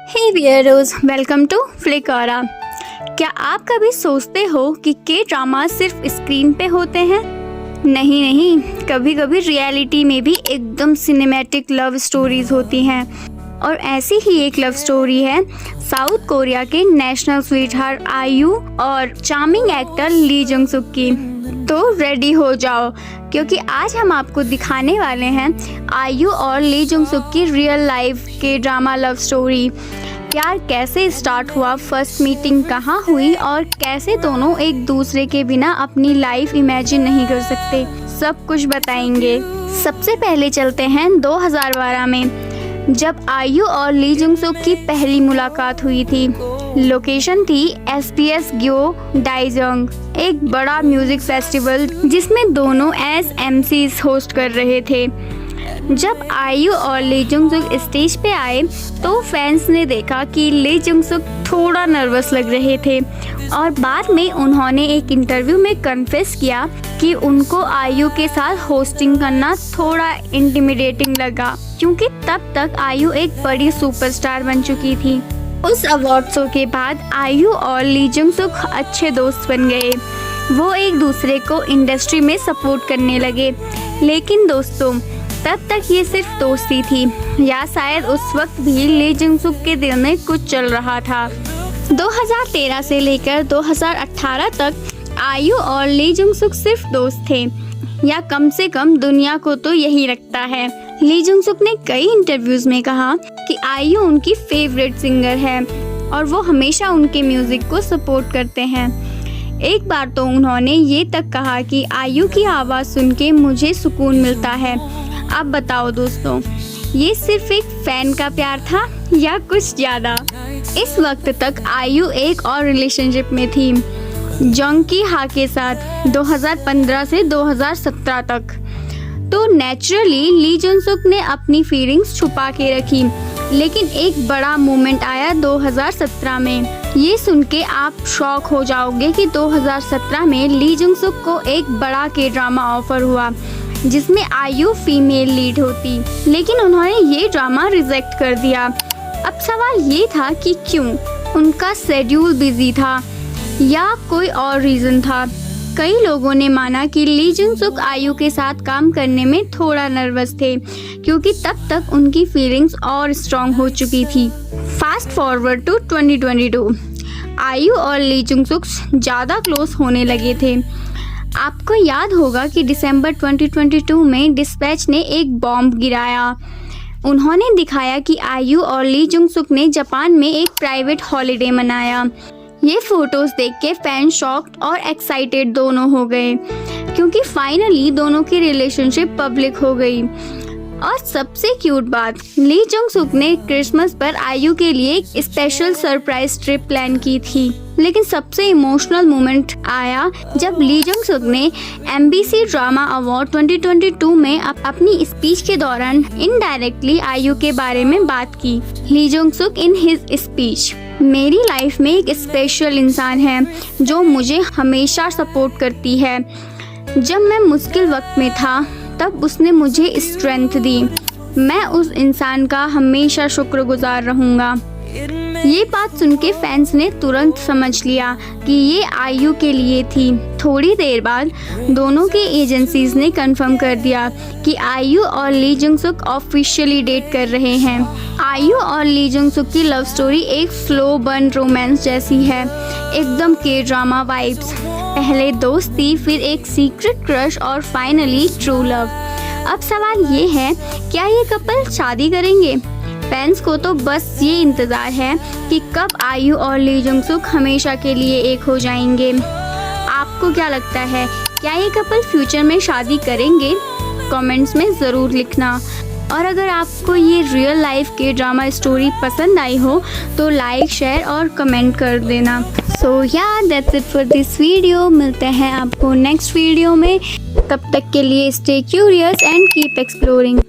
Hey viewers, welcome to फ्लिकरा। क्या आप कभी सोचते हो कि के ड्रामा सिर्फ स्क्रीन पे होते हैं? नहीं नहीं, कभी कभी रियलिटी में भी एकदम सिनेमैटिक लव स्टोरीज होती हैं। और ऐसी ही एक लव स्टोरी है साउथ कोरिया के नेशनल स्वीटहार्ट आयु और चार्मिंग एक्टर ली जंग सुक की। तो रेडी हो जाओ, क्योंकि आज हम आपको दिखाने वाले हैं आयु और ली जंग सुक की रियल लाइफ के ड्रामा लव स्टोरी। प्यार कैसे स्टार्ट हुआ, फर्स्ट मीटिंग कहाँ हुई और कैसे दोनों एक दूसरे के बिना अपनी लाइफ इमेजिन नहीं कर सकते, सब कुछ बताएंगे। सबसे पहले चलते हैं 2012 में, जब आयु और ली जंग सुक की पहली मुलाकात हुई थी। लोकेशन थी SBS ग्यो डाइजोंग, एक बड़ा म्यूजिक फेस्टिवल जिसमें दोनों एज MCs होस्ट कर रहे थे। जब आयु और ली जंग सुक स्टेज पे आए तो फैंस ने देखा कि ली जंग सुक थोड़ा नर्वस लग रहे थे और बाद में उन्होंने एक इंटरव्यू में कन्फेस किया कि उनको आयु के साथ होस्टिंग करना थोड़ा इंटिमिडेटिंग लगा, क्योंकि तब तक आयु एक बड़ी सुपरस्टार बन चुकी थी। उस अवार्ड शो के बाद आयु और ली जंग सुक अच्छे दोस्त बन गए। वो एक दूसरे को इंडस्ट्री में सपोर्ट करने लगे। लेकिन दोस्तों, तब तक ये सिर्फ दोस्ती थी, या शायद उस वक्त भी ली जंग सुक के दिल में कुछ चल रहा था। 2013 से लेकर 2018 तक आयु और ली जंग सुक सिर्फ दोस्त थे, या कम से कम दुनिया को तो यही लगता है। ली जंग सुक ने कई इंटरव्यूज में कहा कि आयु उनकी फेवरेट सिंगर है और वो हमेशा उनके म्यूजिक को सपोर्ट करते हैं। एक बार तो उन्होंने ये तक कहा कि आयु की आवाज़ सुन के मुझे सुकून मिलता है। अब बताओ दोस्तों, ये सिर्फ एक फैन का प्यार था या कुछ ज़्यादा? इस वक्त तक आयु एक और रिलेशनशिप में थी, जंग की हा के साथ, 2015 से 2017 तक। तो नेचुरली ली जंग सुक ने अपनी फीलिंग्स छुपा के रखी, लेकिन एक बड़ा मोमेंट आया 2017 में। ये सुन के आप शॉक हो जाओगे कि 2017 में ली जंग सुक को एक बड़ा के ड्रामा ऑफर हुआ जिसमें आयु फीमेल लीड होती, लेकिन उन्होंने ये ड्रामा रिजेक्ट कर दिया। अब सवाल ये था कि क्यों? उनका शेड्यूल बिजी था या कोई और रीज़न था? कई लोगों ने माना कि ली जंग सुक आयु के साथ काम करने में थोड़ा नर्वस थे, क्योंकि तब तक उनकी फीलिंग्स और स्ट्रॉन्ग हो चुकी थी। फास्ट फॉरवर्ड टू 2022, आयु और ली जंग सुक ज़्यादा क्लोज होने लगे थे। आपको याद होगा कि दिसंबर 2022 में डिस्पैच ने एक बॉम्ब गिराया। उन्होंने दिखाया कि आयु और ली जंग सुक ने जापान में एक प्राइवेट हॉलिडे मनाया। ये फोटोज देख के फैन शॉक्ड और एक्साइटेड दोनों हो गए, क्योंकि फाइनली दोनों की रिलेशनशिप पब्लिक हो गई। और सबसे क्यूट बात, ली जंग सुक ने क्रिसमस पर आयु के लिए एक स्पेशल सरप्राइज ट्रिप प्लान की थी। लेकिन सबसे इमोशनल मोमेंट आया जब ली जंग सुक ने MBC ड्रामा अवार्ड 2022 में अपनी स्पीच के दौरान इनडायरेक्टली आयु के बारे में बात की। ली जंग सुक इन हिज स्पीच, मेरी लाइफ में एक स्पेशल इंसान है जो मुझे हमेशा सपोर्ट करती है। जब मैं मुश्किल वक्त में था तब उसने मुझे स्ट्रेंथ दी। मैं उस इंसान का हमेशा शुक्रगुजार रहूँगा। ये बात सुन के फैंस ने तुरंत समझ लिया कि ये आयु के लिए थी। थोड़ी देर बाद दोनों के एजेंसीज ने कंफर्म कर दिया कि आयु और ली जंग सुक ऑफिशियली डेट कर रहे हैं। आयु और ली जंग सुक की लव स्टोरी एक स्लो बर्न रोमांस जैसी है, एकदम के ड्रामा वाइब्स। पहले दोस्ती, फिर एक सीक्रेट क्रश और फाइनली ट्रू लव। अब सवाल ये है, क्या ये कपल शादी करेंगे? फैंस को तो बस ये इंतज़ार है कि कब आयु और ली जंग सुक हमेशा के लिए एक हो जाएंगे। आपको क्या लगता है, क्या ये कपल फ्यूचर में शादी करेंगे? कमेंट्स में ज़रूर लिखना। और अगर आपको ये रियल लाइफ के ड्रामा स्टोरी पसंद आई हो तो लाइक, शेयर और कमेंट कर देना। सो या that's it for this video. मिलते हैं आपको नेक्स्ट वीडियो में। तब तक के लिए stay curious and keep exploring.